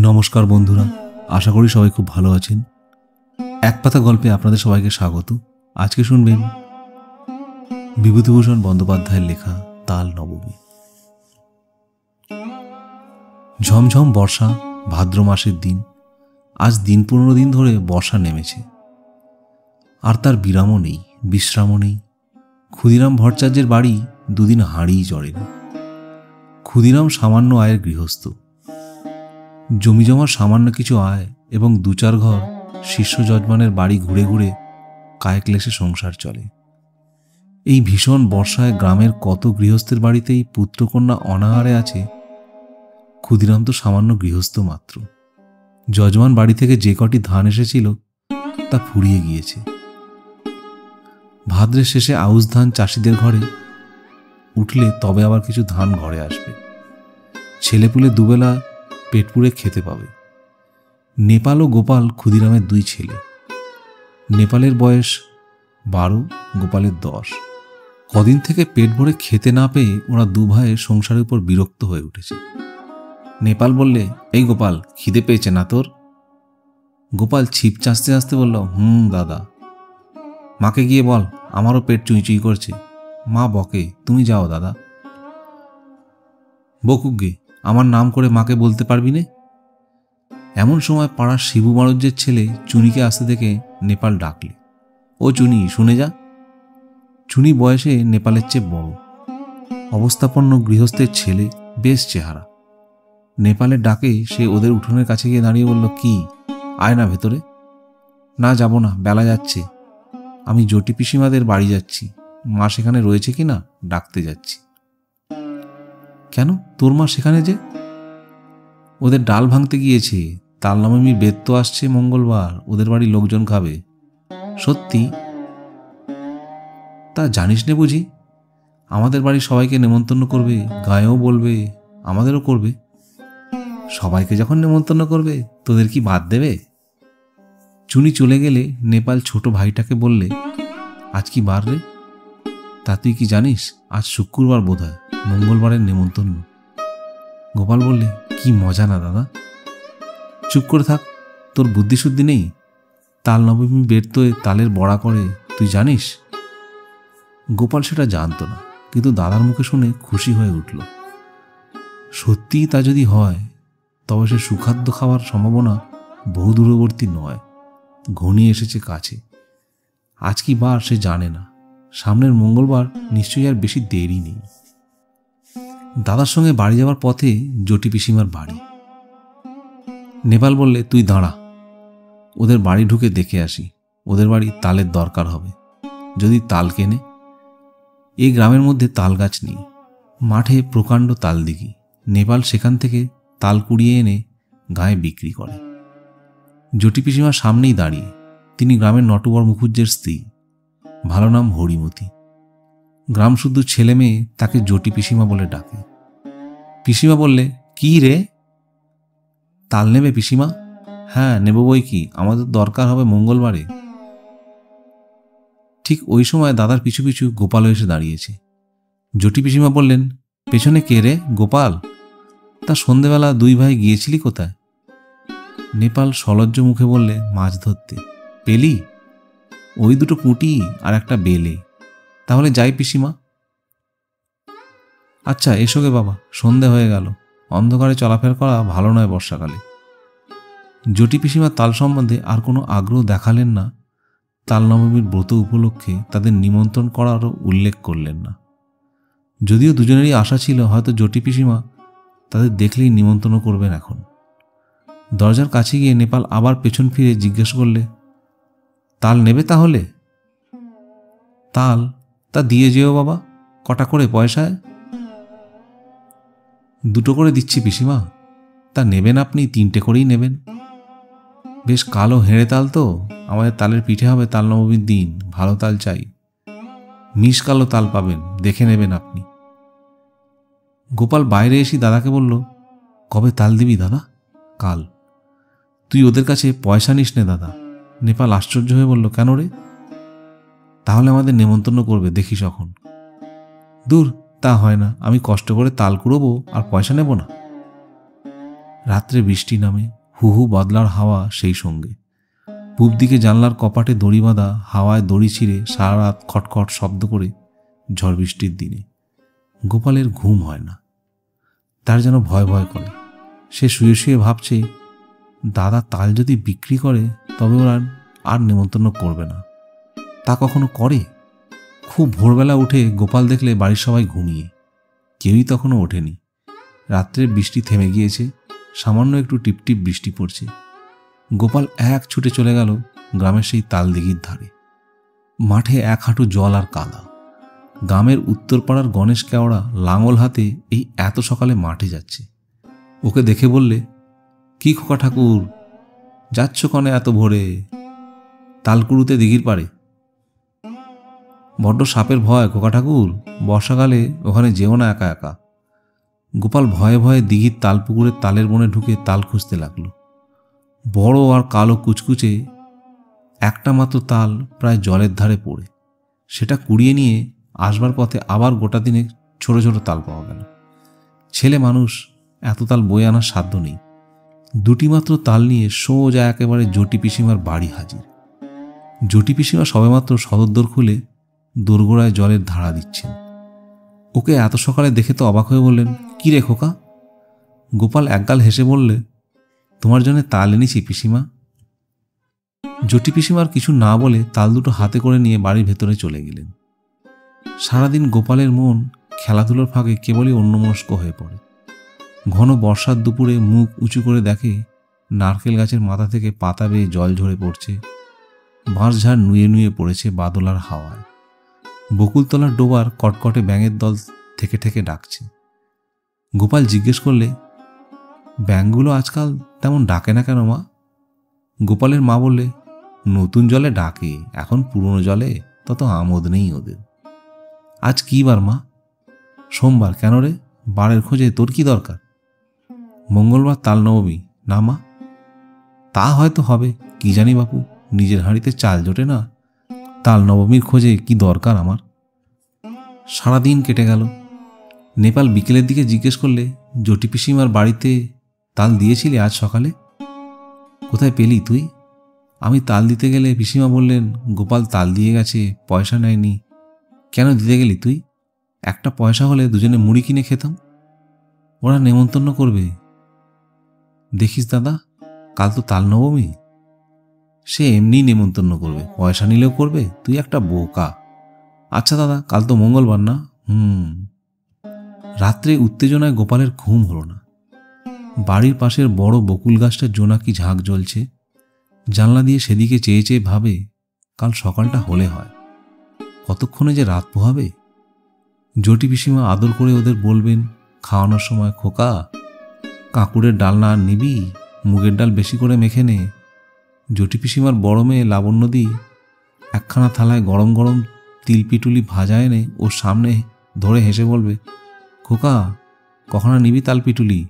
নমস্কার বন্ধুরা, আশা করি সবাই খুব ভালো আছেন। এক পাতা গল্পে আপনাদের সবাইকে স্বাগত। আজকে শুনবেন বিভূতিভূষণ বন্দ্যোপাধ্যায়ের লেখা তাল নবমী। ঝমঝম বর্ষা, ভাদ্র মাসের দিন। আজ 15 দিন ধরে বর্ষা নেমেছে, আর তার বিরামও নেই, বিশ্রামও নেই। ক্ষুদিরাম ভট্টাচার্যের বাড়ি দুদিন হাঁড়িই চড়েনি। ক্ষুদিরাম সামান্য আয়ের গৃহস্থ। জমিজমার সামান্য কিছু আয় এবং 2-4 ঘর শিষ্য যজমানের বাড়ি ঘুরে ঘুরে কায়ক্লেশে সংসার চলে। এই ভীষণ বর্ষায় গ্রামের কত গৃহস্থের বাড়িতেই পুত্রকন্যা অনাহারে আছে। ক্ষুদিরাম তো সামান্য গৃহস্থ মাত্র। যজমান বাড়ি থেকে যে কটি ধান এসেছিল তা ফুরিয়ে গিয়েছে। ভাদ্রের শেষে আউশ ধান চাষিদের ঘরে উঠলে তবে আবার কিছু ধান ঘরে আসবে। ছেলেপুলে দুবেলা পেট পুড়ে খেতে পাবে। নেপাল ও গোপাল ক্ষুদিরামের 2 ছেলে। নেপালের বয়স 12, গোপালের 10। কদিন থেকে পেট ভরে খেতে না পেয়ে ওরা 2 ভাইয়ের সংসারের উপর বিরক্ত হয়ে উঠেছে। নেপাল বললে, এই গোপাল, খিদে পেয়েছে না তোর? গোপাল ছিপ চাঁচতে চাঁচতে বলল, দাদা। মাকে গিয়ে বল, আমারও পেট চুঁই করছে। মা বকে, তুমি যাও দাদা। বকুক গে, আমার নাম করে মাকে বলতে পারবি নে? এমন সময় পাড়ার শিবু মারুজ্যের ছেলে চুনিকে আসতে দেখে নেপাল ডাকলে, ও চুনি, শুনে যা। চুনি বয়সে নেপালের চেয়ে বড়, অবস্থাপন্ন গৃহস্থের ছেলে, বেশ চেহারা। নেপালের ডাকে সে ওদের উঠোনের কাছে গিয়ে দাঁড়িয়ে বলল, কি, আয় না ভেতরে। না, যাব না, বেলা যাচ্ছে। আমি জটি পিসিমাদের বাড়ি যাচ্ছি, মা সেখানে রয়েছে কি না ডাকতে যাচ্ছি। কেন, তোর মা সেখানে যে? ওদের ডাল ভাঙতে গিয়েছে। তাল নবমীর বেদ তো আসছে মঙ্গলবার, ওদের বাড়ি লোকজন খাবে। সত্যি? তা জানিস নে বুঝি? আমাদের বাড়ি সবাইকে নেমন্তন্ন করবে, গায়েও বলবে, আমাদেরও করবে। সবাইকে যখন নেমন্তন্ন করবে, তোদের কি বাদ দেবে? চুনি চলে গেলে নেপাল ছোট ভাইটাকে বললে, আজ কি বার রে? তা তুই কি জানিস? আজ শুক্রবার বোধহয়, মঙ্গলবারের নেমন্তন্ন। গোপাল বললে, কি মজা না দাদা। চুপ করে থাক, তোর বুদ্ধিশুদ্ধি নেই। তাল নবমী বের তো তালের বড়া করে, তুই জানিস? গোপাল সেটা জানত না, কিন্তু দাদার মুখে শুনে খুশি হয়ে উঠল। সত্যিই তা যদি হয়, তবে সে সুখাদ্য খাওয়ার সম্ভাবনা বহু দূরবর্তী নয়, ঘনিয়ে এসেছে কাছে। আজ কি বার সে জানে না, সামনের মঙ্গলবার নিশ্চয়ই আর বেশি দেরি নেই। দাদার সঙ্গে বাড়ি যাওয়ার পথে জটি পিসিমার বাড়ি। নেপাল বললে, তুই দাঁড়া, ওদের বাড়ি ঢুকে দেখে আসি। ওদের বাড়ি তালের দরকার হবে, যদি তাল কেনে। এই গ্রামের মধ্যে তাল গাছ নেই, মাঠে প্রকাণ্ড তাল দিঘি। নেপাল সেখান থেকে তাল কুড়িয়ে এনে গায়ে বিক্রি করে। জটি পিসিমার সামনেই দাঁড়িয়ে। তিনি গ্রামের নটবর মুখুজ্জের স্ত্রী, ভালো নাম হরিমতি। গ্রাম শুদ্ধ ছেলে মেয়ে তাকে জটি পিসিমা বলে ডাকে। পিসিমা বললে, কি রে, তাল নেবে পিসিমা? হ্যাঁ, নেব বই কি, আমাদের দরকার হবে মঙ্গলবারে। ঠিক ওই সময় দাদার পিছু পিছু গোপালও এসে দাঁড়িয়েছে। জটি পিসিমা বললেন, পেছনে কে রে, গোপাল? তা সন্ধেবেলা 2 ভাই গিয়েছিলি কোথায়? নেপাল সলজ্জ মুখে বললে, মাছ ধরতে। পেলি? ওই 2টো পুঁটি আর একটা বেলে। তাহলে যাই পিসিমা। আচ্ছা, এসো গে বাবা, সন্ধে হয়ে গেল। অন্ধকারে চলাফেরা করা ভালো নয় বর্ষাকালে। জটি পিসিমা তাল সম্বন্ধে আর কোনো আগ্রহ দেখালেন না। তাল নবমীর ব্রত উপলক্ষে তাদের নিমন্ত্রণ করারও উল্লেখ করলেন না। যদিও দুজনেরই আশা ছিল হয়তো জটি পিসিমা তাদের দেখলেই নিমন্ত্রণ করবেন। এখন দরজার কাছে গিয়ে নেপাল আবার পেছন ফিরে জিজ্ঞেস করলে, তাল নেবে তাহলে? তাল? তা দিয়ে যেও বাবা। কটা করে পয়সায়? 2টো করে দিচ্ছি পিসিমা। তা নেবেন আপনি 3টে করেই নেবেন। বেশ কালো হেঁড়ে তাল তো, আমাদের তালের পিঠে হবে তাল নবমীর দিন। ভালো তাল চাই, মিশ কালো তাল পাবেন, দেখে নেবেন আপনি। গোপাল বাইরে এসে দাদাকে বলল, কবে তাল দিবি দাদা? কাল। তুই ওদের কাছে পয়সা নিস নে দাদা। নেপাল আশ্চর্য হয়ে বলল, কেন রে? তাহলে আমাদের নেমন্তন্ন করবে, দেখিস এখন। দূর, তা হয় না, আমি কষ্ট করে তাল কুড়োবো আর পয়সা নেব না। রাত্রে বৃষ্টি নামে, হুহু বদলার হাওয়া সেই সঙ্গে। পূব দিকে জানলার কপাটে দড়ি বাঁধা, হাওয়ায় দড়ি ছিঁড়ে সারা রাত খটখট শব্দ করে ঝড় বৃষ্টির দিনে। গোপালের ঘুম হয় না, তার যেন ভয় ভয় করে। সে শুয়ে শুয়ে ভাবছে, দাদা তাল যদি বিক্রি করে তবে ওরা আর নেমন্তন্ন করবে না। তা কখনো করে? খুব ভোরবেলা উঠে গোপাল দেখলে বাড়ির সবাই ঘুমিয়ে, কেউই তখনও ওঠেনি। রাত্রে বৃষ্টি থেমে গিয়েছে, সামান্য একটু টিপটিপ বৃষ্টি পড়ছে। গোপাল এক ছুটে চলে গেল গ্রামের সেই তাল দিঘির ধারে। মাঠে এক হাঁটু জল আর কাদা। গ্রামের উত্তরপাড়ার গণেশ কেওড়া লাঙল হাতে এই এত সকালে মাঠে যাচ্ছে। ওকে দেখে বললে, কি খোকা ঠাকুর, যাচ্ছ কনে এত ভোরে? তালকুড়ুতে দিঘির পাড়ে। বড্ড সাপের ভয় খোকা ঠাকুর, বর্ষাকালে ওখানে যেও না একা একা। গোপাল ভয়ে ভয়ে দিঘির তালপুকুরের তালের বনে ঢুকে তাল খুঁজতে লাগলো। বড় আর কালো কুচকুচে একটা মাত্র তাল প্রায় জলের ধারে পড়ে। সেটা কুড়িয়ে নিয়ে আসবার পথে আবার গোটা দিনে ছোট ছোট তাল পাওয়া গেল। ছেলে মানুষ, এত তাল বয়ে আনার সাধ্য নেই। দুটি মাত্র তাল নিয়ে সোজা একেবারে জটি পিসিমার বাড়ি হাজির। জটি পিসিমা সবেমাত্র সদর খুলে দোরগোড়ায় জলের ধারা দিচ্ছেন। ওকে এত সকালে দেখে তো অবাক হয়ে বললেন, কি রে খোকা? গোপাল একগাল হেসে বললে, তোমার জন্য তাল এনেছি পিসিমা। জটি পিসিমার কিছু না বলে তাল দুটো হাতে করে নিয়ে বাড়ির ভেতরে চলে গেলেন। সারাদিন গোপালের মন খেলাধুলোর ফাঁকে কেবলই অন্যমনস্ক হয়ে পড়ে। ঘন বর্ষার দুপুরে মুখ উঁচু করে দেখে নারকেল গাছের মাথা থেকে পাতা বেয়ে জল ঝরে পড়ছে। বাঁশঝাড় নুয়ে নুয়ে পড়েছে বাদলার হাওয়ায়। বকুলতলার ডোবার কটকটে ব্যাঙের দল থেকে থেকে ডাকছে। গোপাল জিজ্ঞেস করলে, ব্যাঙগুলো আজকাল তেমন ডাকে না কেন মা? গোপালের মা বললে, নতুন জলে ডাকে, এখন পুরনো জলে তত আমোদ নেই ওদের। আজ কি বার মা? সোমবার। কেন রে, বারের খোঁজে তোর কি দরকার? মঙ্গলবার তাল নবমী না মা? তা হয়তো হবে, কি জানি বাপু, নিজের হাঁড়িতে চাল জোটে না, তাল নবমীর খোঁজে কি দরকার আমার। সারাদিন কেটে গেল। নেপাল বিকেলের দিকে জিজ্ঞেস করলে, জটি পিসিমার বাড়িতে তাল দিয়েছিলি আজ সকালে? কোথায় পেলি তুই? আমি তাল দিতে গেলে পিসিমা বললেন, গোপাল তাল দিয়ে গেছে, পয়সা নেয়নি। কেন দিতে গেলি তুই? একটা পয়সা হলে দুজনে মুড়ি কিনে খেতাম। ওরা নেমন্তন্ন করবে। দেখিস দাদা, কাল তো তাল নবমী। সে এমনি নেমন্তন্ন করবে, পয়সা নিলেও করবে, তুই একটা বোকা। আচ্ছা দাদা, কাল তো মঙ্গলবার না? রাত্রে উত্তেজনায় গোপালের ঘুম হলো না। বাড়ির পাশের বড় বকুল গাছটার জোনাকি ঝাঁক জ্বলছে। জানলা দিয়ে সেদিকে চেয়ে চেয়ে ভাবে, কাল সকালটা হলে হয়, কতক্ষণে যে রাত পোহাবে। জটি পিসিমা আদর করে ওদের বলবেন খাওয়ানোর সময়, খোকা, কাঁকুড়ের ডাল না আর নিবি? মুগের ডাল বেশি করে মেখে নে। জটি পিসিমার বড় মেয়ে লাবণ্যদি একখানা থালায় গরম গরম তিলপিটুলি ভাজা এনে ওর সামনে ধরে হেসে বলবে, খোকা, কখনো নিবি তালপিটুলি?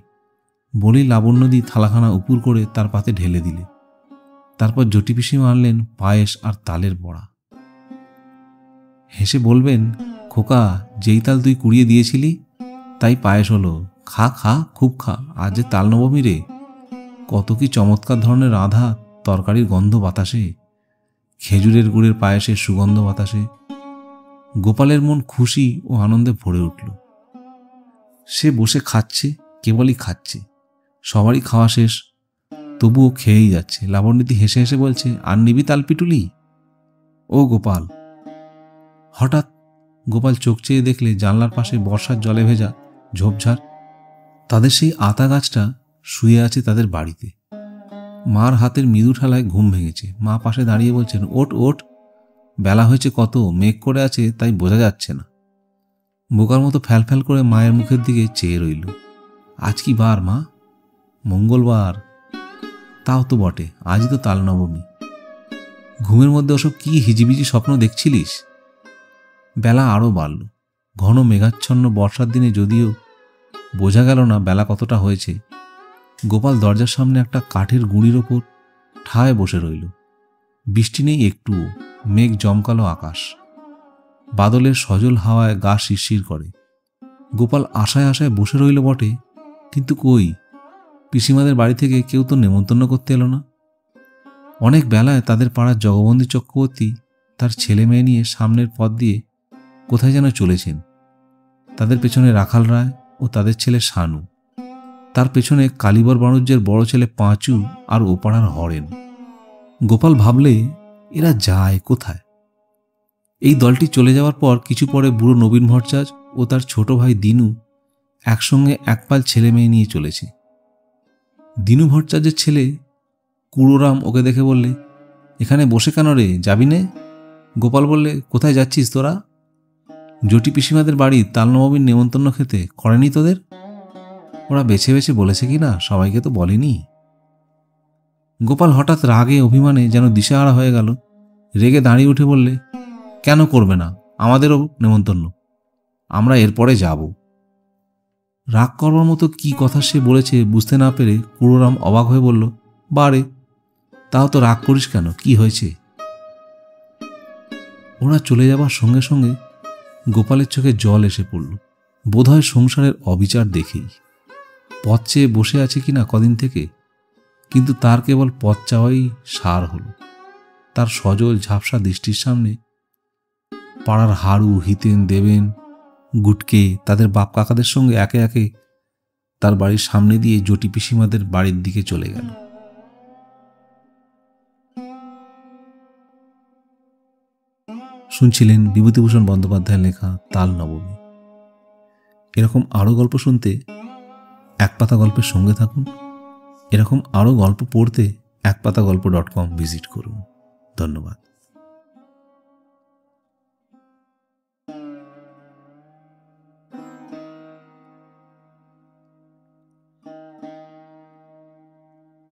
বলেই লাবণ্যদি থালাখানা উপুর করে তার পাতে ঢেলে দিলে। তারপর জটি পিসিমা আনলেন পায়েস আর তালের বড়া। হেসে বলবেন, খোকা, যেই তাল তুই কুড়িয়ে দিয়েছিলি তাই পায়েস হলো, খা খা, খুব খা, আজ যে তাল নবমী রে। কত কি চমৎকার ধরনের রাঁধা তরকারির গন্ধ বাতাসে, খেজুরের গুড়ের পায়েসের সুগন্ধ বাতাসে। গোপালের মন খুশি ও আনন্দে ভরে উঠল। সে বসে খাচ্ছে, কেবলই খাচ্ছে। সবারই খাওয়া শেষ, তবুও খেয়েই যাচ্ছে। লাবণ্যদি হেসে হেসে বলছে, আর নিবি তালপিটুলি? ও গোপাল। হঠাৎ গোপাল চোখ চেয়ে দেখলে জানলার পাশে বর্ষার জলে ভেজা ঝোপঝাড়। তাদের সেই আতা গাছটা শুয়ে আছে তাদের বাড়িতে। মার হাতের মৃদু ঠালায় ঘুম ভেঙেছে। মা পাশে দাঁড়িয়ে বলছেন, ওঠ ওঠ, বেলা হয়েছে কত, মেঘ করে আছে তাই বোঝা যাচ্ছে না। বোকার মতো ফ্যাল ফ্যাল করে মায়ের মুখের দিকে চেয়ে রইল। আজ কি বার মা? মঙ্গলবার। তাও তো বটে, আজই তো তাল নবমী। ঘুমের মধ্যে ওসব কি হিজিবিজি স্বপ্ন দেখছিলিস? বেলা আরও বাড়ল। ঘন মেঘাচ্ছন্ন বর্ষার দিনে যদিও বোঝা গেল না বেলা কতটা হয়েছে। গোপাল দরজার সামনে একটা কাঠের গুঁড়ির ওপর ঠায় বসে রইল। বৃষ্টি নেই একটুও, মেঘ জমকালো আকাশ। বাদলের সজল হাওয়ায় গা শিরশির করে। গোপাল আশায় আশায় বসে রইল বটে, কিন্তু কই, পিসিমাদের বাড়ি থেকে কেউ তো নেমন্তন্ন করতে এলো না। অনেক বেলায় তাদের পাড়ার জগবন্দী চক্রবর্তী তার ছেলে মেয়ে নিয়ে সামনের পথ দিয়ে কোথায় যেন চলেছেন। তাদের পেছনে রাখাল রায় ও তাদের ছেলে শানু, তার পেছনে কালীবর বাণুজ্যের বড় ছেলে পাঁচু আর ওপাড়ার হরেন। গোপাল ভাবলে, এরা যায় কোথায়? এই দলটি চলে যাওয়ার পর কিছু পরে বুড়ো নবীন ভট্টাচার্য ও তার ছোট ভাই দিনু একসঙ্গে একপাল ছেলে মেয়ে নিয়ে চলেছে। দিনু ভট্টাচার্যের ছেলে কুড়োরাম ওকে দেখে বললে, এখানে বসে কেন রে, যাবি নে? গোপাল বললে, কোথায় যাচ্ছিস তোরা? জটি পিসিমাদের বাড়ি তালনবমীর নেমন্তন্ন খেতে করেনি তোদের? ওরা বেছে বেছে বলেছে কি না, সবাইকে তো বলেনি। গোপাল হঠাৎ রাগে অভিমানে যেন দিশাহারা হয়ে গেল। রেগে দাঁড়িয়ে উঠে বললে, কেন করবে না? আমাদেরও নেমন্তন্ন, আমরা এরপরে যাব। রাগ করবার মতো কি কথা সে বলেছে বুঝতে না পেরে কুড়োরাম অবাক হয়ে বলল, বারে, তাও তো রাগ করিস কেন, কি হয়েছে? ওরা চলে যাবার সঙ্গে সঙ্গে গোপালের চোখে জল এসে পড়ল, বোধহয় সংসারের অবিচার দেখেই। পথ চেয়ে বসে আছে কিনা কদিন থেকে, কিন্তু তার কেবল পথ চাওয়াই সার হল। তার সজল ঝাপসা দৃষ্টির সামনে পাড়ার হাড়ু, হিতেন, দেবেন, গুটকে তাদের বাপ কাকাদের সঙ্গে একে একে তার বাড়ির সামনে দিয়ে জটি পিসিমাদের বাড়ির দিকে চলে গেল। শুনছিলেন বিভূতিভূষণ বন্দ্যোপাধ্যায়ের লেখা তাল নবমী। এরকম আরও গল্প শুনতে একপাতা গল্পের সঙ্গে থাকুন। এরকম আরও গল্প পড়তে একপাতাগল্প.com ভিজিট করুন। ধন্যবাদ।